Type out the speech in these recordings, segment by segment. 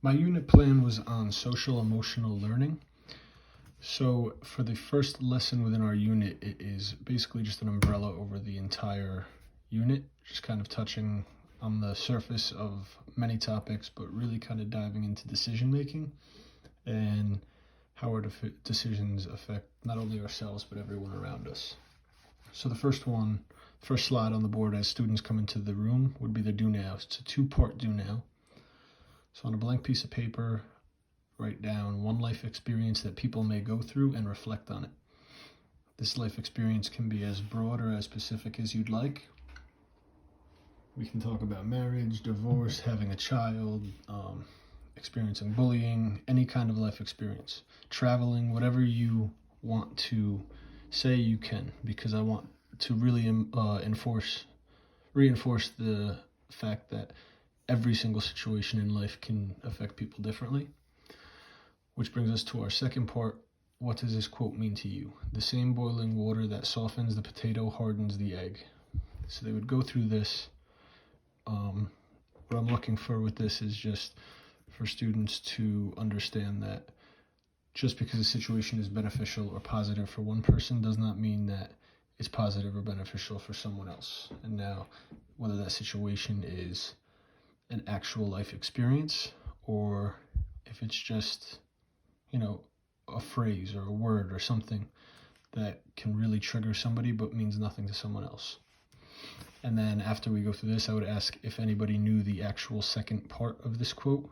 My unit plan was on social emotional learning. So for the first lesson within our unit, it is basically just an umbrella over the entire unit, just kind of touching on the surface of many topics, but really kind of diving into decision making and how our decisions affect not only ourselves, but everyone around us. So the first slide on the board as students come into the room would be the do now. It's a two-part do now. So on a blank piece of paper, write down one life experience that people may go through and reflect on it. This life experience can be as broad or as specific as you'd like. We can talk about marriage, divorce, having a child, experiencing bullying, any kind of life experience. Traveling, whatever you want to say you can, because I want to really reinforce the fact that every single situation in life can affect people differently. Which brings us to our second part. What does this quote mean to you? The same boiling water that softens the potato hardens the egg. So they would go through this. What I'm looking for with this is just for students to understand that just because a situation is beneficial or positive for one person does not mean that it's positive or beneficial for someone else. And now, whether that situation is an actual life experience or if it's just, a phrase or a word or something that can really trigger somebody but means nothing to someone else. And then after we go through this, I would ask if anybody knew the actual second part of this quote,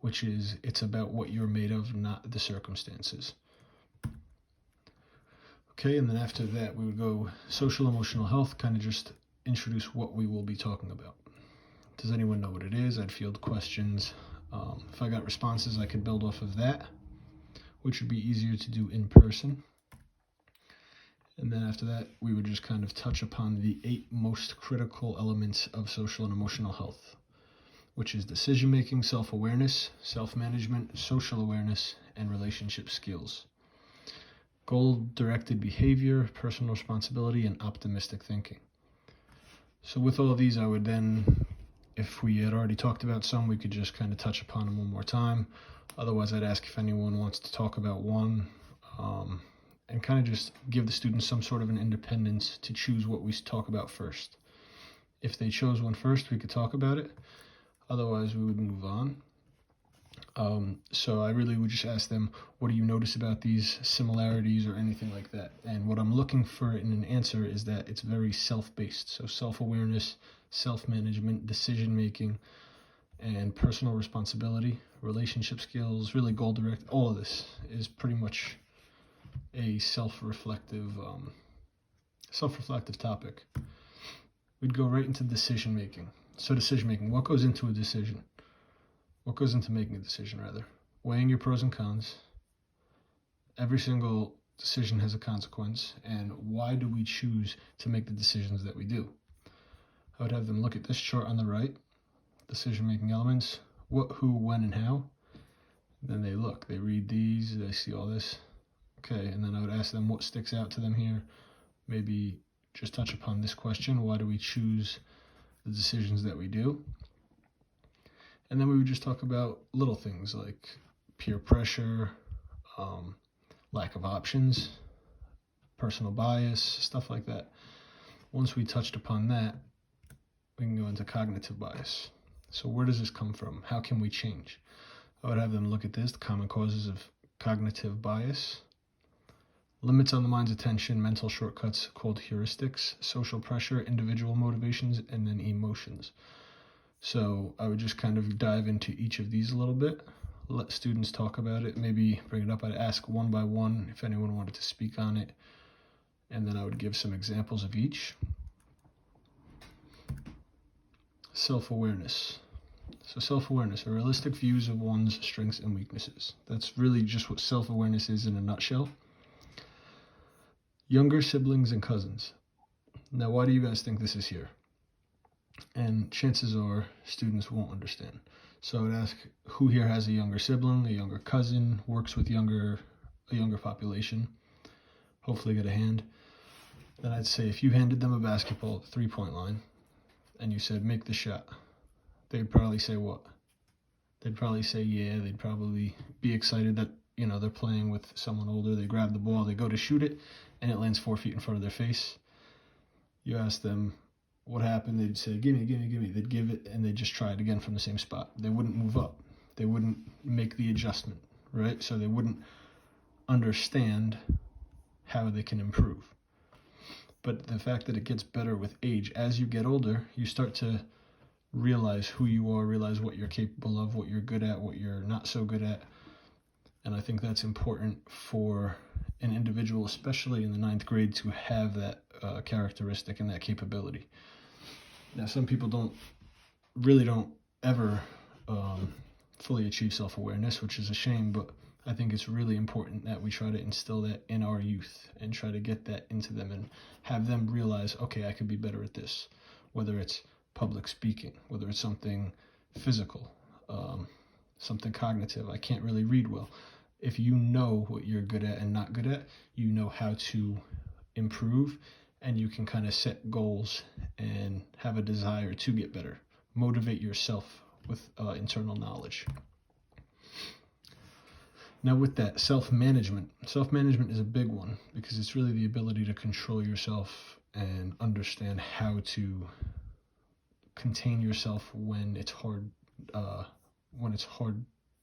which is, it's about what you're made of, not the circumstances. Okay, and then after that, we would go social emotional health, kind of just introduce what we will be talking about. Does anyone know what it is? I'd field questions. If I got responses, I could build off of that, which would be easier to do in person. And then after that, we would just kind of touch upon the 8 most critical elements of social and emotional health, which is decision-making, self-awareness, self-management, social awareness, and relationship skills. Goal-directed behavior, personal responsibility, and optimistic thinking. So with all of these, I would then, if we had already talked about some, we could just kind of touch upon them one more time. Otherwise, I'd ask if anyone wants to talk about one, and kind of just give the students some sort of an independence to choose what we talk about first. If they chose one first, we could talk about it. Otherwise, we would move on. So I really would just ask them, what do you notice about these similarities or anything like that? And what I'm looking for in an answer is that it's very self-based. So self-awareness, self-management, decision-making, and personal responsibility, relationship skills, really goal-directed. All of this is pretty much a self-reflective topic. We'd go right into decision-making. So decision-making, what goes into a decision? What goes into making a decision, rather? Weighing your pros and cons. Every single decision has a consequence, and why do we choose to make the decisions that we do? I would have them look at this chart on the right, decision-making elements, what, who, when, and how. Then they look, they read these, they see all this. Okay, and then I would ask them what sticks out to them here. Maybe just touch upon this question, why do we choose the decisions that we do? And then we would just talk about little things like peer pressure, lack of options, personal bias, stuff like that. Once we touched upon that, we can go into cognitive bias. So where does this come from? How can we change? I would have them look at this, the common causes of cognitive bias. Limits on the mind's attention, mental shortcuts called heuristics, social pressure, individual motivations, and then emotions. So I would just kind of dive into each of these a little bit, let students talk about it, maybe bring it up. I'd ask one by one if anyone wanted to speak on it, and then I would give some examples of each. Self-awareness. So self-awareness are realistic views of one's strengths and weaknesses. That's really just what self-awareness is in a nutshell. Younger siblings and cousins. Now, why do you guys think this is here? And chances are students won't understand. So I would ask who here has a younger sibling, a younger cousin, works with a younger population. Hopefully get a hand. Then I'd say if you handed them a basketball at the 3-point line and you said, make the shot, they'd probably say what? they'd probably say yeah. They'd probably be excited that, they're playing with someone older. They grab the ball, they go to shoot it, and it lands 4 feet in front of their face. You ask them what happened, they'd say, gimme, gimme, gimme. They'd give it, and they'd just try it again from the same spot. They wouldn't move up. They wouldn't make the adjustment, right? So they wouldn't understand how they can improve. But the fact that it gets better with age, as you get older, you start to realize who you are, realize what you're capable of, what you're good at, what you're not so good at. And I think that's important for an individual, especially in the 9th grade, to have that characteristic and that capability. Now, some people don't ever fully achieve self-awareness, which is a shame, but I think it's really important that we try to instill that in our youth and try to get that into them and have them realize, okay, I could be better at this, whether it's public speaking, whether it's something physical, something cognitive. I can't really read well. If you know what you're good at and not good at, you know how to improve, and you can kind of set goals and have a desire to get better. Motivate yourself with internal knowledge. Now with that, self-management. Self-management is a big one because it's really the ability to control yourself and understand how to contain yourself when it's hard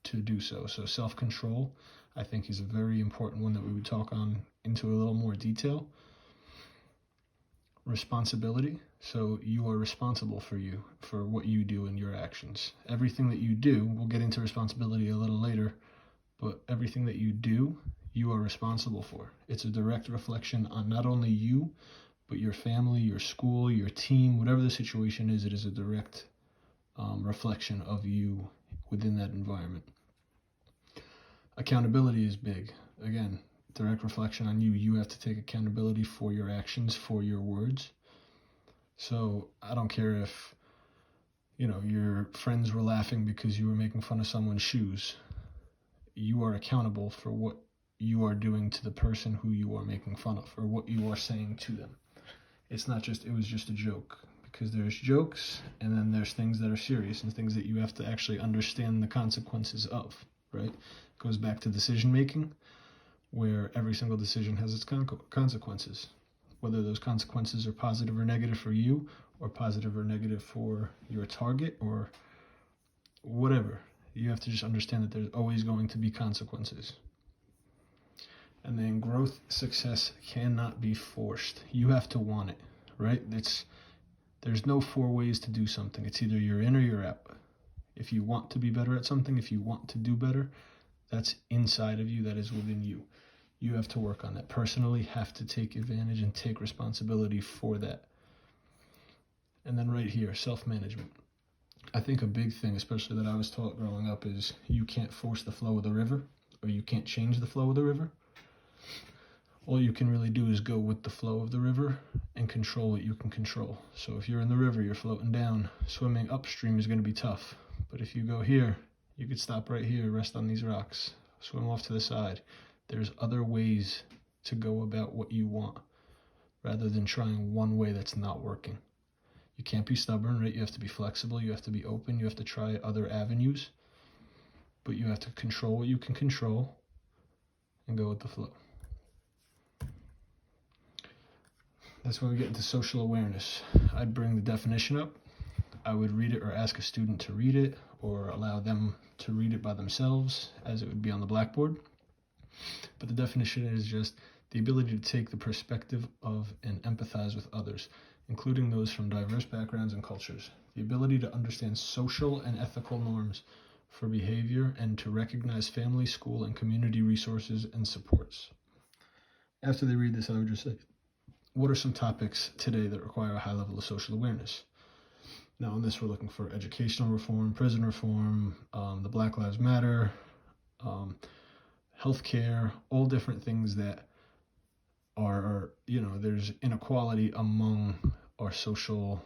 to do so. So self-control, I think, is a very important one that we would talk on into a little more detail. Responsibility. So you are responsible for what you do and your actions. Everything that you do, we'll get into responsibility a little later, but everything that you do, you are responsible for. It's a direct reflection on not only you, but your family, your school, your team, whatever the situation is, it is a direct reflection of you within that environment. Accountability is big. Again, direct reflection on you. You have to take accountability for your actions, for your words. So I don't care if, your friends were laughing because you were making fun of someone's shoes. You are accountable for what you are doing to the person who you are making fun of, or what you are saying to them. It's not just, it was just a joke, because there's jokes and then there's things that are serious and things that you have to actually understand the consequences of, right? It goes back to decision making, where every single decision has its consequences, whether those consequences are positive or negative for you, or positive or negative for your target, or whatever. You have to just understand that there's always going to be consequences. And then growth success cannot be forced. You have to want it, right? There's no 4 ways to do something. It's either you're in or you're out. If you want to be better at something, if you want to do better, that's inside of you, that is within you. You have to work on that. Personally, have to take advantage and take responsibility for that. And then right here, self-management. I think a big thing, especially that I was taught growing up, is you can't force the flow of the river, or you can't change the flow of the river. All you can really do is go with the flow of the river and control what you can control. So if you're in the river, you're floating down. Swimming upstream is going to be tough. But if you go here, you could stop right here, rest on these rocks, swim off to the side. There's other ways to go about what you want, rather than trying one way that's not working. You can't be stubborn, right? You have to be flexible. You have to be open. You have to try other avenues. But you have to control what you can control and go with the flow. That's when we get into social awareness. I'd bring the definition up. I would read it or ask a student to read it, or allow them to read it by themselves as it would be on the blackboard. But the definition is just the ability to take the perspective of and empathize with others, including those from diverse backgrounds and cultures. The ability to understand social and ethical norms for behavior and to recognize family, school, and community resources and supports. After they read this, I would just say, what are some topics today that require a high level of social awareness? Now, in this, we're looking for educational reform, prison reform, the Black Lives Matter, healthcare, all different things that are, there's inequality among our social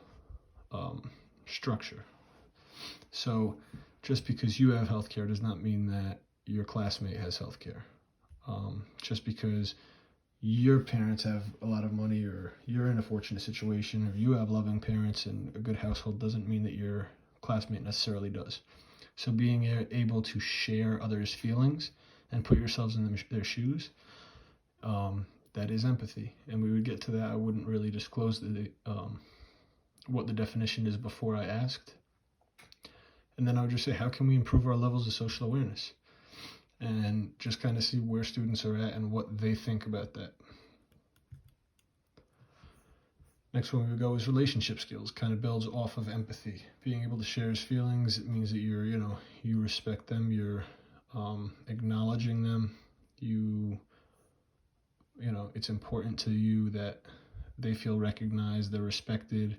structure. So just because you have healthcare does not mean that your classmate has healthcare. Just because your parents have a lot of money, or you're in a fortunate situation, or you have loving parents and a good household, doesn't mean that your classmate necessarily does. So being able to share others' feelings and put yourselves in their shoes, that is empathy. And we would get to that. I wouldn't really disclose what the definition is before I asked. And then I would just say, how can we improve our levels of social awareness? And just kind of see where students are at and what they think about that. Next one we would go is relationship skills. Kind of builds off of empathy. Being able to share his feelings, it means that you respect them, you're acknowledging them, it's important to you that they feel recognized, they're respected,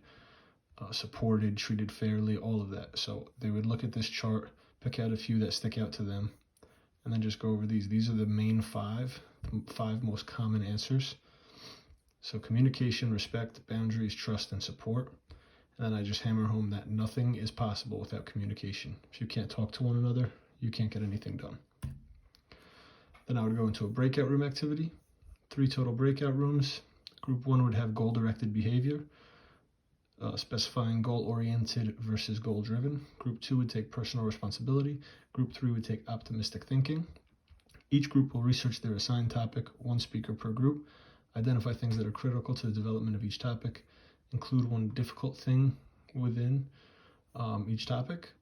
supported, treated fairly, all of that. So they would look at this chart, pick out a few that stick out to them, and then just go over these. These are the main five most common answers. So communication, respect, boundaries, trust, and support. And then I just hammer home that nothing is possible without communication. If you can't talk to one another, you can't get anything done. Then I would go into a breakout room activity. 3 total breakout rooms. Group 1 would have goal-directed behavior, specifying goal-oriented versus goal-driven. Group 2 would take personal responsibility. Group 3 would take optimistic thinking. Each group will research their assigned topic, 1 speaker per group. Identify things that are critical to the development of each topic. Include 1 difficult thing within each topic.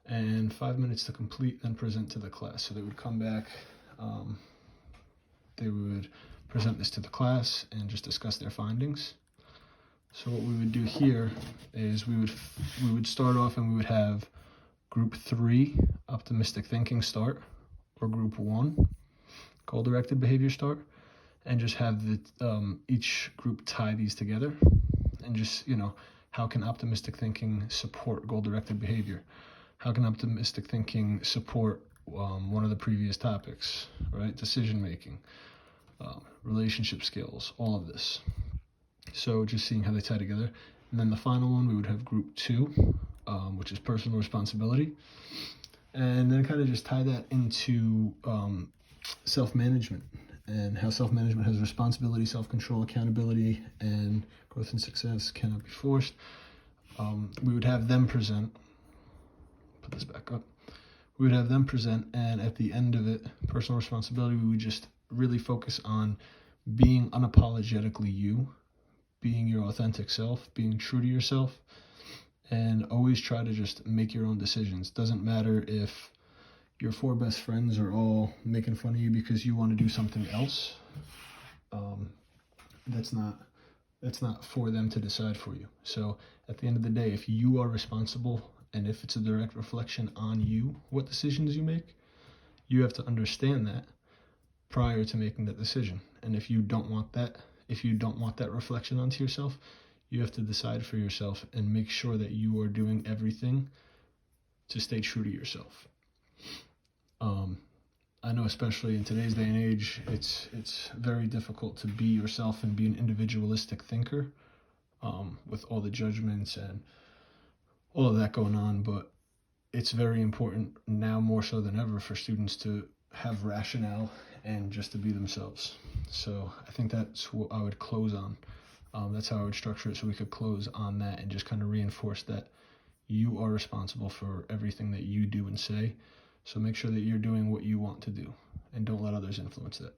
And 5 minutes to complete, then present to the class. So they would come back, they would present this to the class and just discuss their findings. So what we would do here is we would start off and we would have group 3, optimistic thinking start, or group 1, goal-directed behavior start, and just have each group tie these together and just, how can optimistic thinking support goal-directed behavior? How can optimistic thinking support one of the previous topics, right? Decision-making, relationship skills, all of this. So just seeing how they tie together. And then the final one, we would have group 2, which is personal responsibility. And then kind of just tie that into self-management and how self-management has responsibility, self-control, accountability, and growth and success cannot be forced. We would have them present. Put this back up. We would have them present, and at the end of it, personal responsibility, we would just really focus on being unapologetically you, being your authentic self, being true to yourself, and always try to just make your own decisions. Doesn't matter if your 4 best friends are all making fun of you because you want to do something else. That's not for them to decide for you. So at the end of the day, if you are responsible and if it's a direct reflection on you, what decisions you make, you have to understand that prior to making that decision. And if you don't want that reflection onto yourself, you have to decide for yourself and make sure that you are doing everything to stay true to yourself. I know especially in today's day and age, it's very difficult to be yourself and be an individualistic thinker with all the judgments and all of that going on, but it's very important now more so than ever for students to have rationale and just to be themselves. So I think that's what I would close on. That's how I would structure it, so we could close on that and just kind of reinforce that you are responsible for everything that you do and say. So make sure that you're doing what you want to do and don't let others influence that.